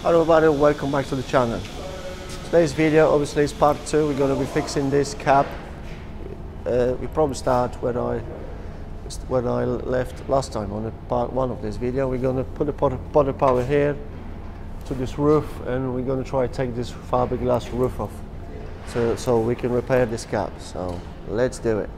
Hello everybody, welcome back to the channel. Today's video obviously is part 2. We're going to be fixing this cap. We probably start where I left last time on the part 1 of this video. We're going to put the body power here to this roof, and we're going to try to take this fiberglass roof off so we can repair this cap. So let's do it.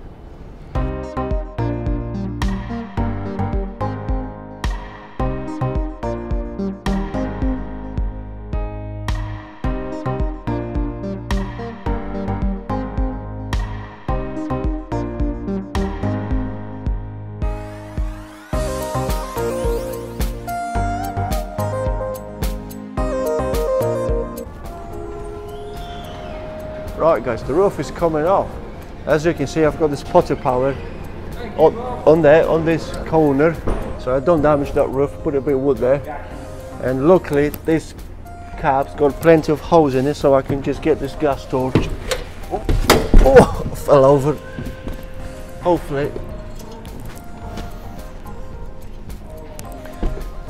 Right guys, the roof is coming off. As you can see, I've got this potter power on this corner, so I don't damage that roof. Put a bit of wood there, and luckily this cap's got plenty of holes in it, so I can just get this gas torch. Oh, fell over. Hopefully,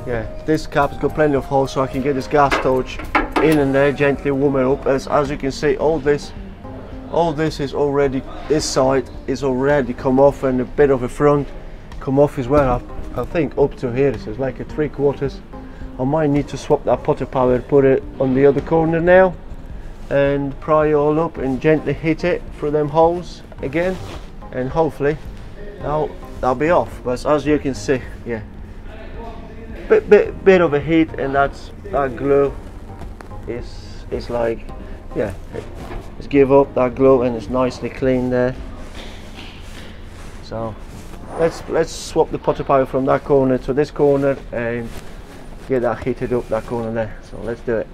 yeah, this cap's got plenty of holes, so I can get this gas torch in and there, gently warm it up. As you can see, all this is already, this side is already come off, and a bit of the front come off as well. I think up to here, so it's like a 3/4. I might need to swap that potter power, put it on the other corner now, and pry it all up and gently hit it through them holes again, and hopefully that'll be off. But as you can see, yeah, bit of a heat, and that glue is like, yeah, let's give up that glue, and it's nicely clean there. So let's swap the potter power from that corner to this corner and get that heated up, that corner there. So let's do it.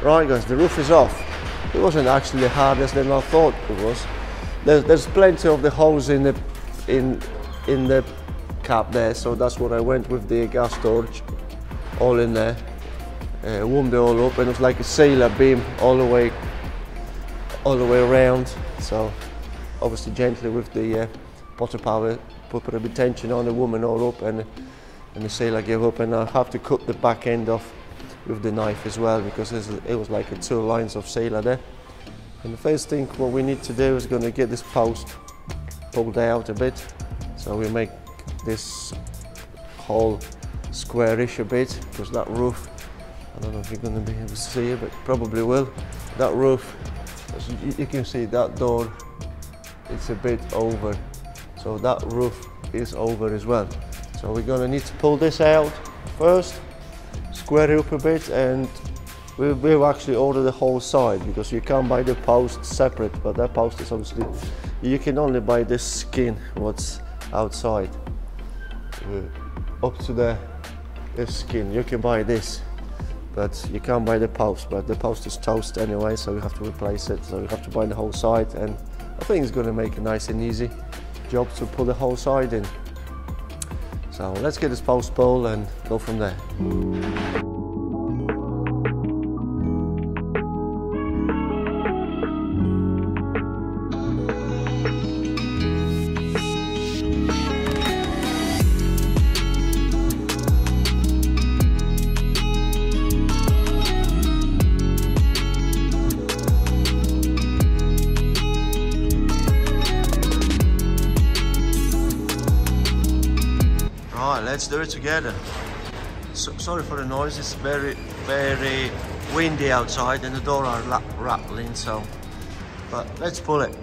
Right guys, the roof is off. It wasn't actually harder than I thought it was. There's plenty of the holes in the cap there, so that's what I went with the gas torch all in there. Warmed it all up, and it was like a sailor beam all the way around. So obviously gently with the potter power, put a bit of tension on the woman all up, and the sailor gave up, and I have to cut the back end off with the knife as well, because it was like 2 lines of sailor there. And the first thing what we need to do is going to get this post pulled out a bit, so we make this hole squarish a bit, because that roof, I don't know if you're going to be able to see it, but probably will. That roof, as you can see, that door, it's a bit over, so that roof is over as well. So we're going to need to pull this out first, square it up a bit, and we've actually ordered the whole side, because you can't buy the post separate, but that post is obviously, you can only buy this skin what's outside up to this skin. You can buy this, but you can't buy the post, but the post is toast anyway, so we have to replace it. So we have to buy the whole side, and I think it's going to make a nice and easy job to pull the whole side in. So let's get this post pulled and go from there. Let's do it together. Sorry for the noise, it's very windy outside and the door are rattling, so, but let's pull it.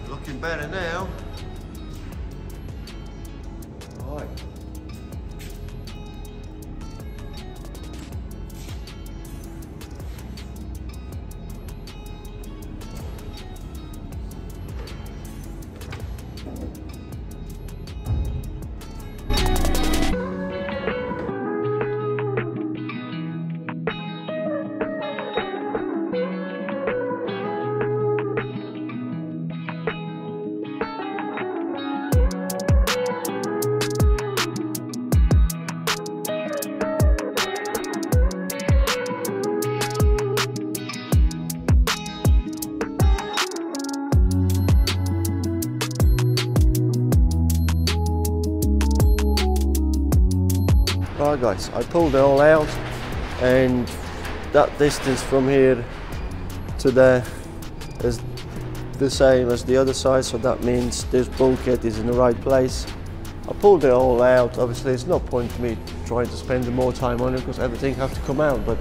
Looking better now. Right. Right guys, I pulled it all out, and that distance from here to there is the same as the other side, so that means this bulkhead is in the right place. I pulled it all out. Obviously there's no point me trying to spend more time on it because everything has to come out, but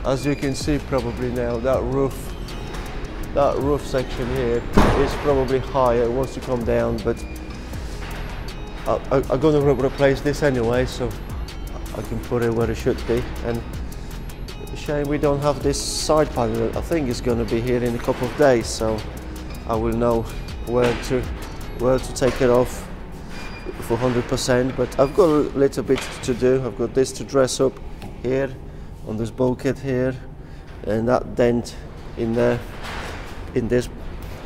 as you can see probably now, that roof section here is probably higher, it wants to come down, but I'm going to replace this anyway, so I can put it where it should be. And it's a shame we don't have this side panel. I think it's going to be here in a couple of days, so I will know where to take it off for 100%. But I've got a little bit to do. I've got this to dress up here on this bulkhead here, and that dent in there, in this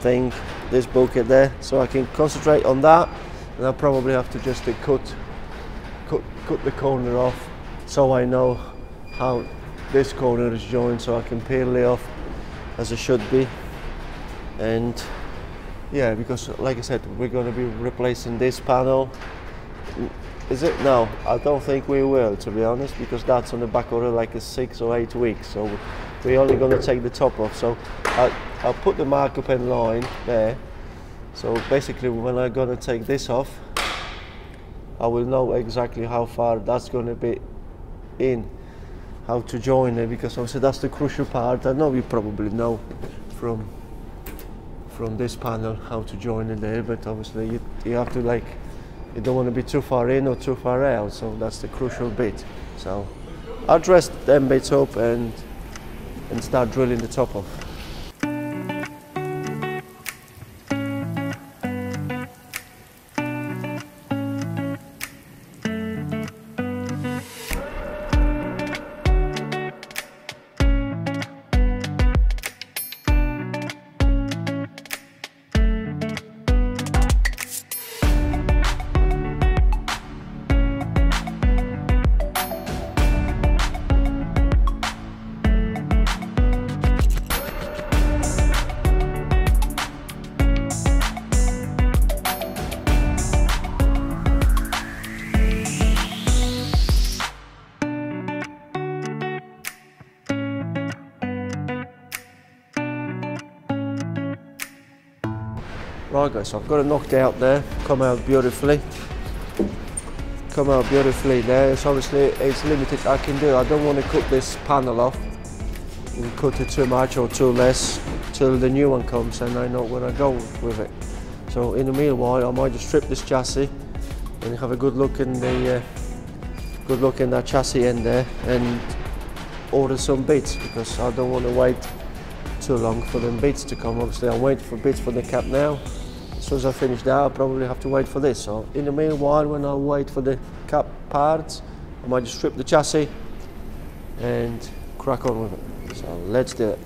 thing, this bulkhead there, so I can concentrate on that. And I'll probably have to just cut the corner off, so I know how this corner is joined, so I can peel it off as it should be. And yeah, because like I said, we're going to be replacing this panel. Is it? No, I don't think we will, to be honest, because that's on the back order like a 6 or 8 weeks, so we're only going to take the top off. So I'll put the markup in line there, so basically when I'm going to take this off, I will know exactly how far that's going to be in, how to join it, because obviously that's the crucial part. I know you probably know from this panel how to join it there, but obviously you have to, like, you don't want to be too far in or too far out, so that's the crucial bit. So I'll dress them bits up and start drilling the top off. Right guys, so I've got it knocked out there, come out beautifully. Come out beautifully there. So obviously it's limited I can do. I don't want to cut this panel off and cut it too much or too less till the new one comes and I know where I go with it. So in the meanwhile I might just strip this chassis and have a good look in the that chassis end there and order some bits, because I don't want to wait too long for them bits to come. Obviously I'm waiting for bits for the cap now. As soon as I finish that, I'll probably have to wait for this. So in the meanwhile, when I wait for the cap parts, I might just strip the chassis and crack on with it. So let's do it.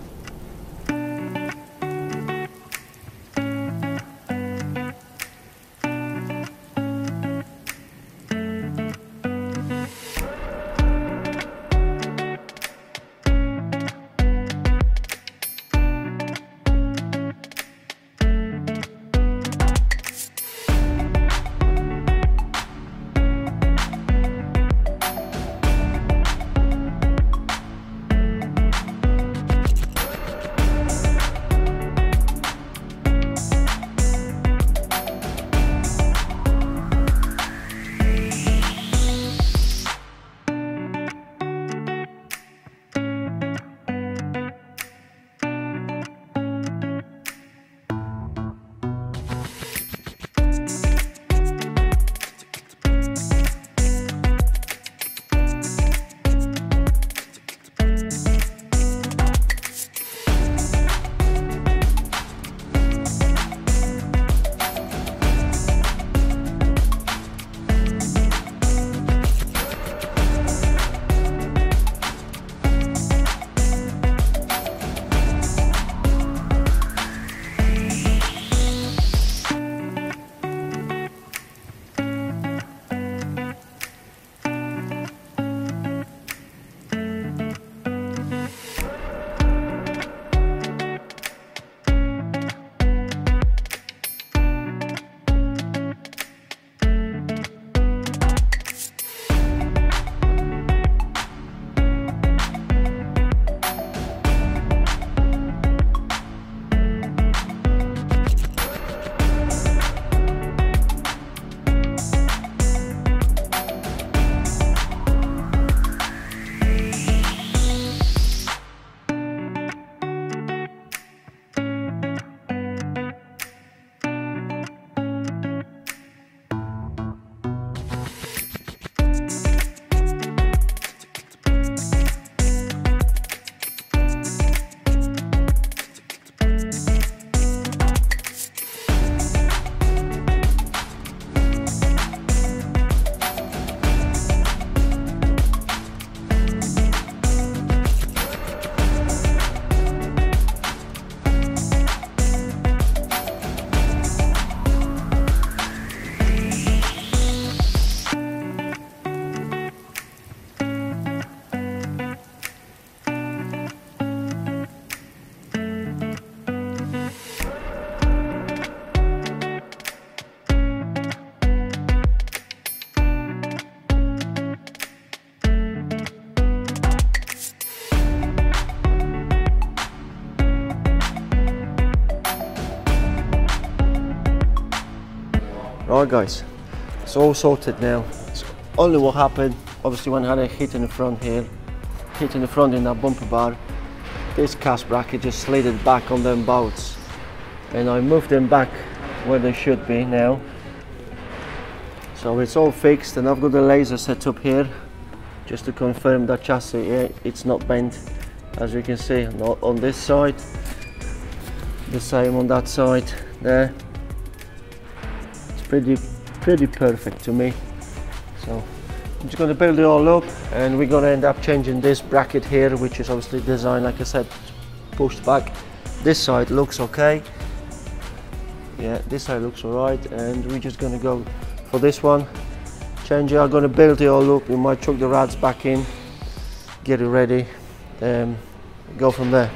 Right guys, it's all sorted now. It's only what happened, obviously when I had a hit in the front here, hit in the front in that bumper bar, this cast bracket just slid it back on them bolts. And I moved them back where they should be now. So it's all fixed and I've got the laser set up here just to confirm that chassis, it's not bent. As you can see, not on this side, the same on that side there. Pretty perfect to me. So I'm just going to build it all up and we're going to end up changing this bracket here, which is obviously designed, like I said, pushed back. This side looks okay. Yeah, this side looks alright, and we're just going to go for this one. Change it. I'm going to build it all up. We might chuck the rads back in, get it ready, go from there.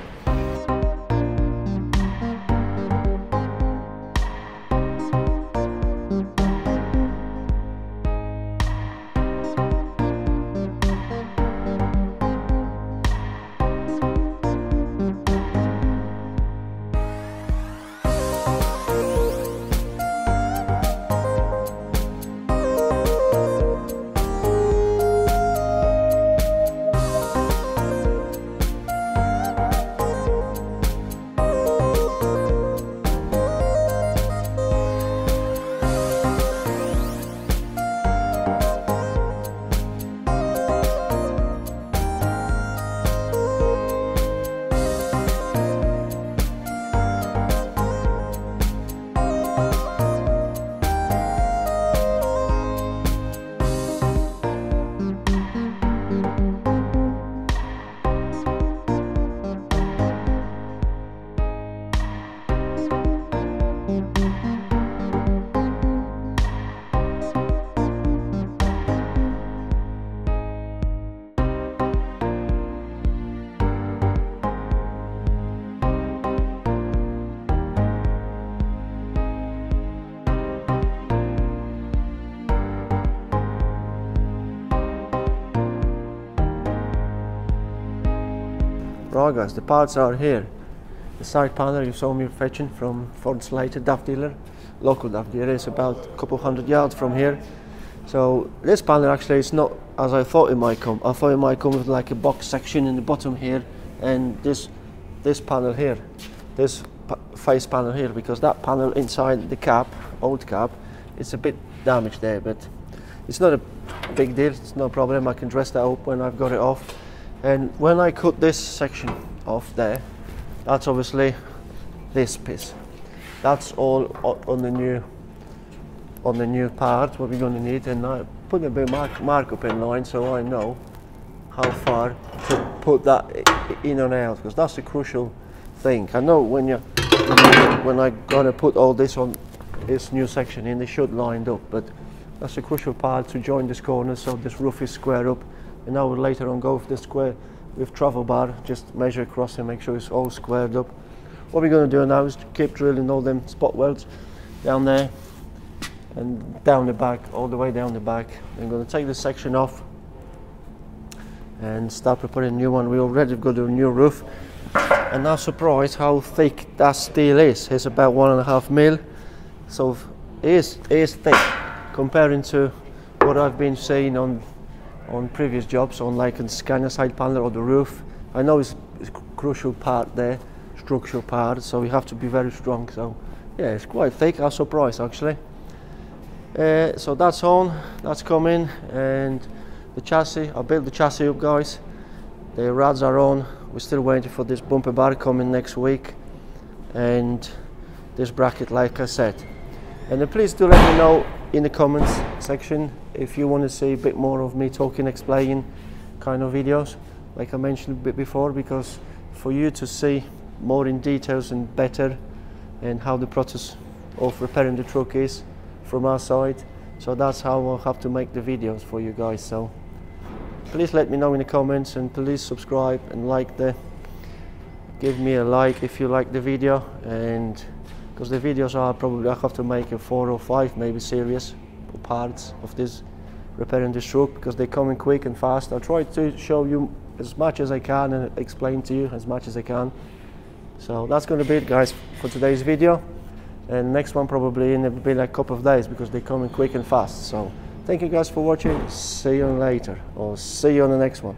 Right guys, the parts are here. The side panel you saw me fetching from Ford Slater DAF dealer, local DAF dealer, is about a couple hundred yards from here. So this panel actually is not as I thought it might come. I thought it might come with like a box section in the bottom here, and this panel here, this face panel here, because that panel inside the cab, old cab, it's a bit damaged there, but it's not a big deal, it's no problem. I can dress that up when I've got it off. And when I cut this section off there, that's obviously this piece. That's all on the new part what we're going to need, and I put a bit of markup in line so I know how far to put that in and out, because that's the crucial thing. I know when I gotta put all this on this new section in, they should lined up, but that's a crucial part to join this corner so this roof is square up. And I will later on go for the square with travel bar, just measure across and make sure it's all squared up. What we're going to do now is to keep drilling all them spot welds down there and down the back, all the way down the back. I'm going to take this section off and start preparing a new one. We already got a new roof, and I'm surprised how thick that steel is. It's about 1.5 mil, so it is thick comparing to what I've been seeing on previous jobs, on like a Scania side panel or the roof. I know it's a crucial part there, structural part, so you have to be very strong. So yeah, it's quite thick. I'm surprised actually. So that's on, that's coming, and the chassis, I built the chassis up guys. The rods are on. We're still waiting for this bumper bar coming next week, and this bracket like I said. And then please do let me know in the comments section if you want to see a bit more of me talking, explaining kind of videos like I mentioned a bit before, because for you to see more in details and better and how the process of repairing the truck is from our side. So that's how I'll have to make the videos for you guys. So please let me know in the comments, and please subscribe and give me a like if you like the video, and because the videos are probably, I have to make a 4 or 5 maybe series parts of this repairing this truck, because they're coming quick and fast. I'll try to show you as much as I can and explain to you as much as I can. So that's going to be it guys for today's video, and next one probably in a couple of days, because they're coming quick and fast. So thank you guys for watching. See you later, or see you on the next one.